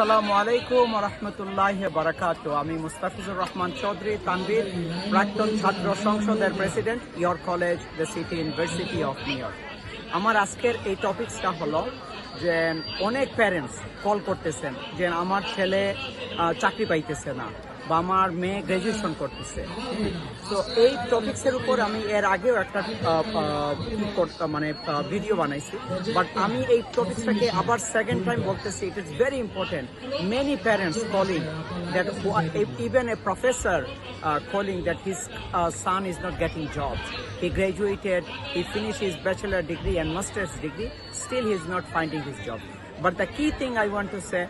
আসসালামু আলাইকুম ওয়া রাহমাতুল্লাহি ওয়া বারাকাতুহু। আমি মুস্তাফিজুর রহমান চৌধুরী তানভীর, প্রাক্তন ছাত্র সংসদের president, York college, the city university of new York. আমার আজকের এই টপিকসটা হলো যে অনেক প্যারেন্টস কল করতেছেন যে আমার ছেলে চাকরি পাইতেছে না বা আমার মেয়ে গ্র্যাজুয়েশন করতেছে। তো এই টপিক্সের উপর আমি এর আগেও একটা ভিডিও বানাইছি, বাট আমি এই টপিক্সটাকে আবার সেকেন্ড টাইম বলতেছি। It is very important. Many parents calling that even a professor calling that his son is not getting jobs. He graduated, he finished his bachelor degree and master's degree, still he is not finding his job. But the key thing I want to say,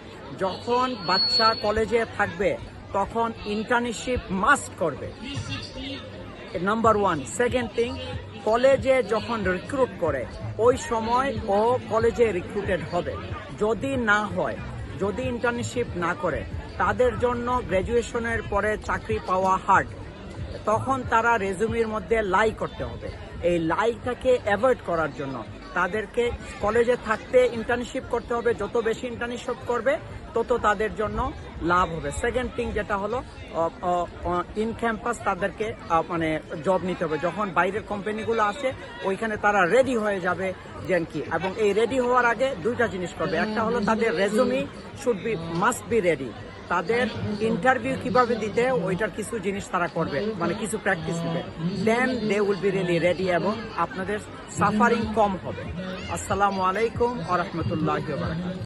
যখন বাচ্চা কলেজে থাকবে তখন internship must করবে, number one. Second thing, কলেজে যখন recruit করে ওই সময় ও কলেজে রিক্রুটেড হবে। যদি না হয়, যদি ইন্টার্নশিপ না করে, তাদের জন্য গ্র্যাজুয়েশনের পরে চাকরি পাওয়া হার্ড। তখন তারা রেজুমির মধ্যে লাই করতে হবে। এই লাইটাকে অ্যাভয়েড করার জন্য তাদেরকে কলেজে থাকতে ইন্টার্নশিপ করতে হবে। যত বেশি ইন্টার্নশিপ করবে তত তাদের জন্য লাভ হবে। সেকেন্ড থিং যেটা হলো ইন ক্যাম্পাস তাদেরকে জব নিতে হবে। যখন বাইরের কোম্পানিগুলো আসে ওইখানে তারা রেডি হয়ে যাবে যেন কি। এবং এই রেডি হওয়ার আগে দুইটা জিনিস করবে। একটা হলো তাদের রেজুমি মাস্ট বি রেডি। তাদের ইন্টারভিউ কিভাবে দিতে ওইটার কিছু জিনিস তারা করবে, কিছু প্র্যাকটিস দিবে। Then they will be really ready এবং আপনাদের সাফারিং কম হবে। আসসালামু আলাইকুম ওয়া রাহমাতুল্লাহি ওয়া বারাকাতুহু।